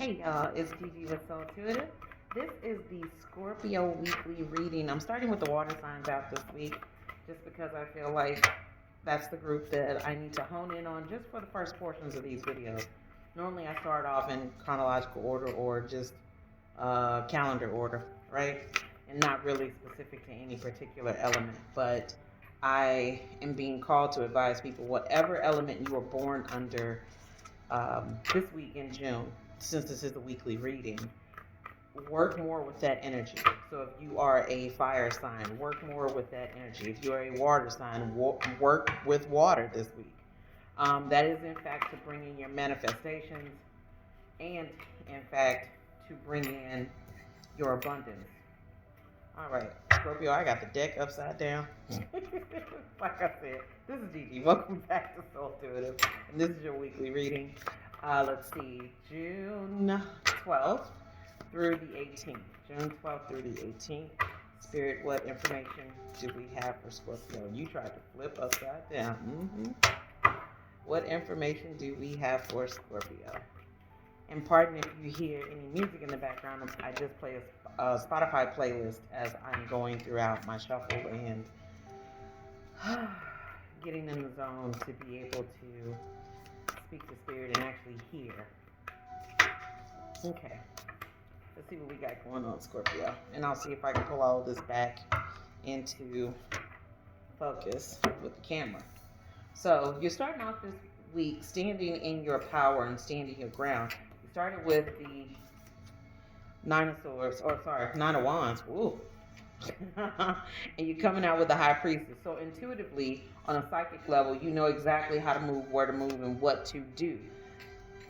Hey y'all, it's Gigi with Soul Intuitive. This is the Scorpio weekly reading. I'm starting with the water signs out this week just because I feel like that's the group that I need to hone in on just for the first portions of these videos. Normally I start off in chronological order or just calendar order, right? And not really specific to any particular element, but I am being called to advise people whatever element you were born under this week in June, since this is a weekly reading, work more with that energy. So if you are a fire sign, work more with that energy. If you're a water sign, work with water this week. That is, in fact, to bring in your manifestations and, in fact, to bring in your abundance. All right, Scorpio, I got the deck upside down. Like I said, this is Gigi. Welcome back to Soul Intuitive, and this is your weekly reading. Let's see, June 12th through the 18th. June 12th through the 18th. Spirit, what information do we have for Scorpio? You tried to flip upside down. What information do we have for Scorpio? And pardon if you hear any music in the background. I just play a Spotify playlist as I'm going throughout my shuffle and getting in the zone to be able to speak to Spirit and actually hear. Okay, let's see what we got going on, Scorpio. And I'll see if I can pull all of this back into focus with the camera. So you're starting off this week standing in your power and standing your ground. You started with the Nine of Wands. Ooh. And you're coming out with the High Priestess. So intuitively, on a psychic level, you know exactly how to move, where to move, and what to do.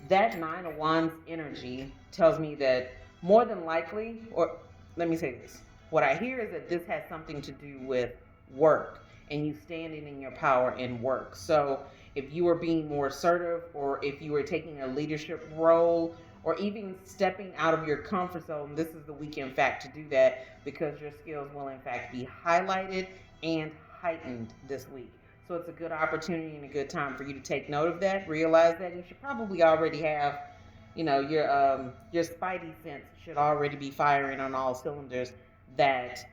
That Nine of Wands energy tells me that more than likely, or let me say this, what I hear is that this has something to do with work and you standing in your power in work. So if you are being more assertive, or if you are taking a leadership role, or even stepping out of your comfort zone, this is the week, in fact, to do that, because your skills will, in fact, be highlighted and heightened this week. So it's a good opportunity and a good time for you to take note of that, realize that. You should probably already have, your spidey sense should already be firing on all cylinders, that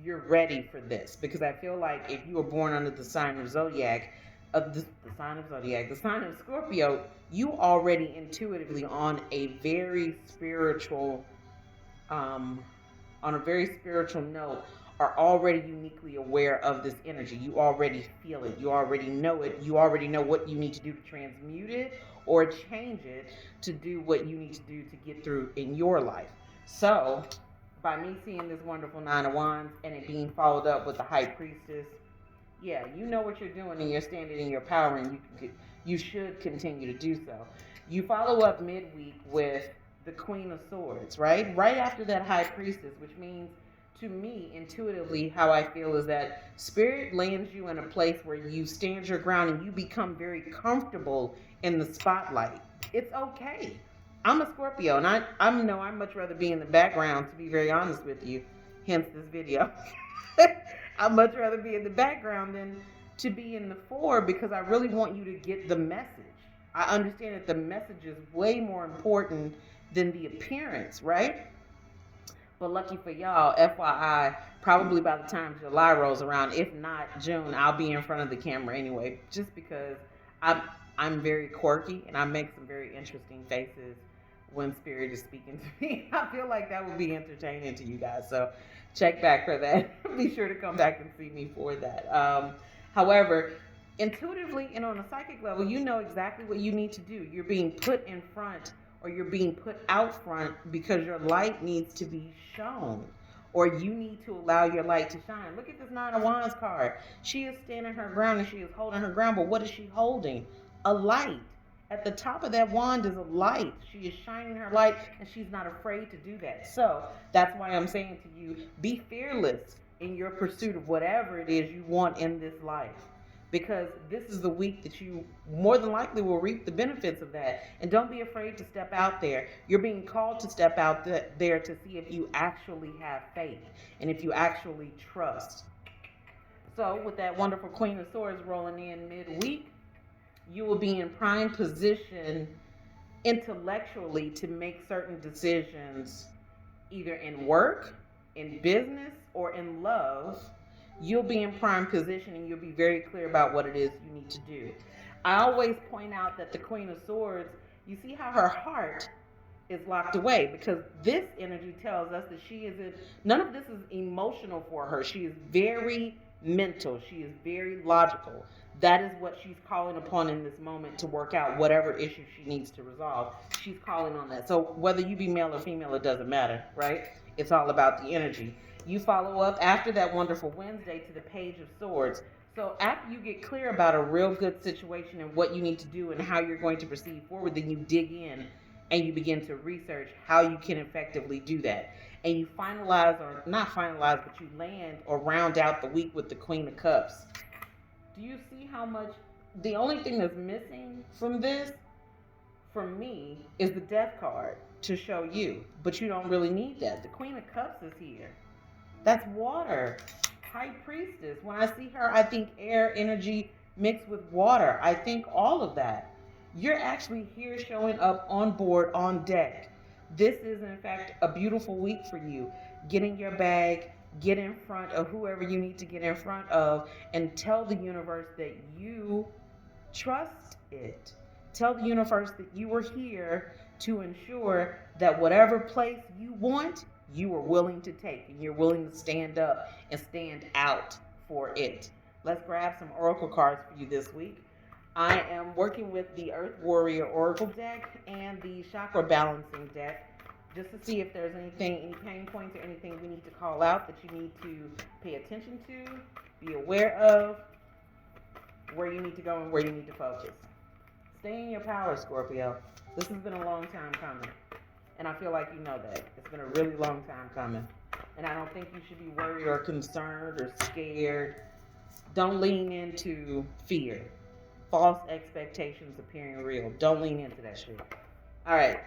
you're ready for this. Because I feel like if you were born under the sign of Zodiac, the sign of Scorpio, you already intuitively on a very spiritual note are already uniquely aware of this energy. You already feel it. You already know it. You already know what you need to do to transmute it or change it to do what you need to do to get through in your life. So by me seeing this wonderful Nine of Wands and it being followed up with the High Priestess, yeah, you know what you're doing and you're standing in your power, and you should continue to do so. You follow up midweek with the Queen of Swords, right? Right after that High Priestess, which means, to me, intuitively, how I feel is that Spirit lands you in a place where you stand your ground and you become very comfortable in the spotlight. It's okay. I'm a Scorpio, and I'd much rather be in the background, to be very honest with you, hence this video. I'd much rather be in the background than to be in the fore, because I really want you to get the message. I understand that the message is way more important than the appearance, right? But lucky for y'all, FYI, probably by the time July rolls around, if not June, I'll be in front of the camera anyway, just because I'm very quirky and I make some very interesting faces when Spirit is speaking to me. I feel like that would be entertaining to you guys. So check back for that. Be sure to come back and see me for that. However, intuitively and on a psychic level, you know exactly what you need to do. You're being put in front, or you're being put out front, because your light needs to be shown, or you need to allow your light to shine. Look at this Nine of Wands card. She is standing her ground and she is holding her ground, but what is she holding? A light. At the top of that wand is a light. She is shining her light, and she's not afraid to do that. So that's why I'm saying to you, be fearless in your pursuit of whatever it is you want in this life, because this is the week that you more than likely will reap the benefits of that. And don't be afraid to step out there. You're being called to step out there to see if you actually have faith and if you actually trust. So with that wonderful Queen of Swords rolling in midweek, you will be in prime position intellectually to make certain decisions, either in work, in business, or in love, you'll be in prime position and you'll be very clear about what it is you need to do. I always point out that the Queen of Swords, you see how her heart is locked away, because this energy tells us that she isn't, none of this is emotional for her. She is very mental, she is very logical. That is what she's calling upon in this moment to work out whatever issue she needs to resolve. She's calling on that. So whether you be male or female, it doesn't matter, right? It's all about the energy. You follow up after that wonderful Wednesday to the Page of Swords. So after you get clear about a real good situation and what you need to do and how you're going to proceed forward, then you dig in and you begin to research how you can effectively do that. And you finalize, or not finalize, but you land or round out the week with the Queen of Cups. Do you see how much, the only thing that's missing from this, for me, is the Death card to show you. But you don't really need that. The Queen of Cups is here. That's water. High Priestess. When I see her, I think air energy mixed with water. I think all of that. You're actually here showing up on board, on deck. This is, in fact, a beautiful week for you. Get in your bag, get in front of whoever you need to get in front of, and tell the universe that you trust it. Tell the universe that you are here to ensure that whatever place you want, you are willing to take, and you're willing to stand up and stand out for it. Let's grab some oracle cards for you this week. I am working with the Earth Warrior Oracle deck and the Chakra Balancing deck, just to see if there's anything, any pain points or anything we need to call out that you need to pay attention to, be aware of, where you need to go and where you need to focus. Stay in your power, Scorpio. This has been a long time coming, and I feel like you know that. It's been a really long time coming, and I don't think you should be worried or concerned or scared. Don't lean into fear. False expectations appearing real. Don't lean into that shit. All right.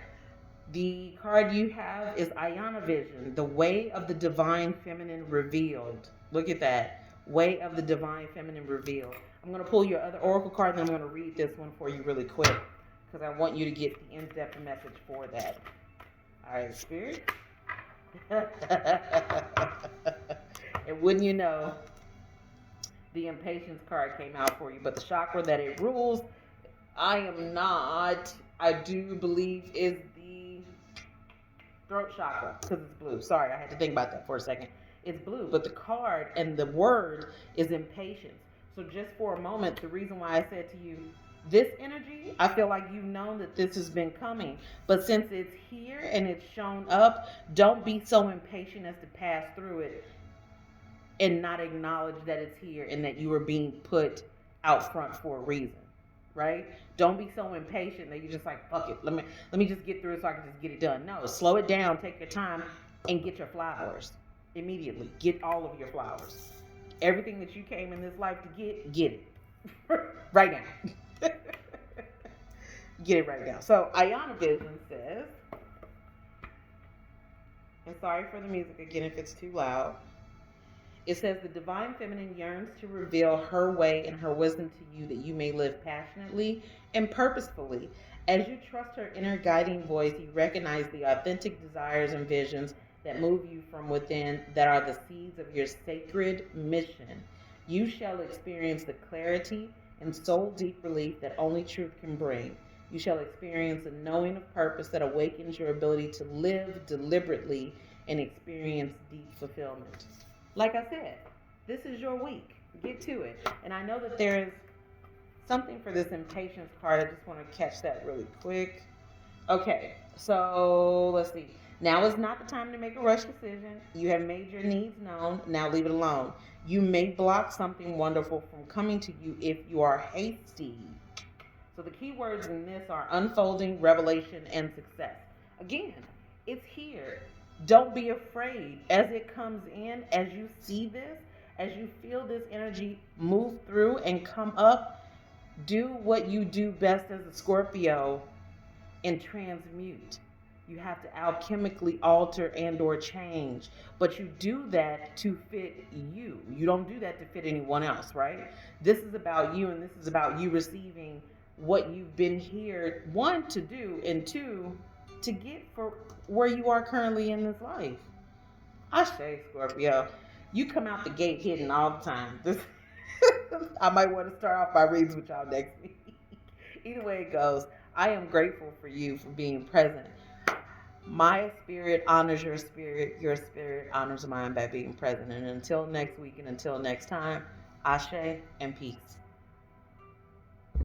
The card you have is Ayana Vision, the way of the divine feminine revealed. Look at that. Way of the divine feminine revealed. I'm going to pull your other oracle card, and then I'm going to read this one for you really quick, because I want you to get the in-depth message for that. All right, Spirit. And wouldn't you know, the impatience card came out for you, but the chakra that it rules, I do believe is the throat chakra, because it's blue. Sorry, I had to think about that for a second. It's blue, but the card and the word is impatience. So just for a moment, the reason why I said to you, this energy, I feel like you've known that this has been coming, but since it's here and it's shown up, don't be so impatient as to pass through it and not acknowledge that it's here and that you are being put out front for a reason, right? Don't be so impatient that you're just like, fuck it, let me just get through it so I can just get it done. No, slow it down, take your time, and get your flowers immediately. Get all of your flowers. Everything that you came in this life to get it. Right now. Get it right now. So, Ayana Vision says, and sorry for the music again if it's too loud. It says, the divine feminine yearns to reveal her way and her wisdom to you that you may live passionately and purposefully. As you trust her inner guiding voice, you recognize the authentic desires and visions that move you from within, that are the seeds of your sacred mission. You shall experience the clarity and soul deep relief that only truth can bring. You shall experience a knowing of purpose that awakens your ability to live deliberately and experience deep fulfillment. Like I said, this is your week. Get to it. And I know that there is something for this impatience card. I just want to catch that really quick. Okay, so let's see. Now is not the time to make a rush decision. You have made your needs known. Now leave it alone. You may block something wonderful from coming to you if you are hasty. So the key words in this are unfolding, revelation, and success. Again, it's here. Don't be afraid as it comes in, as you see this, as you feel this energy move through and come up. Do what you do best as a Scorpio and transmute. You have to alchemically alter and or change, but you do that to fit you. You don't do that to fit anyone else, right? This is about you, and this is about you receiving what you've been here, one, to do, and two, to get for where you are currently in this life. I say, Scorpio, you come out the gate hidden all the time. I might want to start off my reads with y'all next week. Either way it goes, I am grateful for you for being present. My spirit honors your spirit honors mine by being present. And until next week and until next time, Ashe and peace.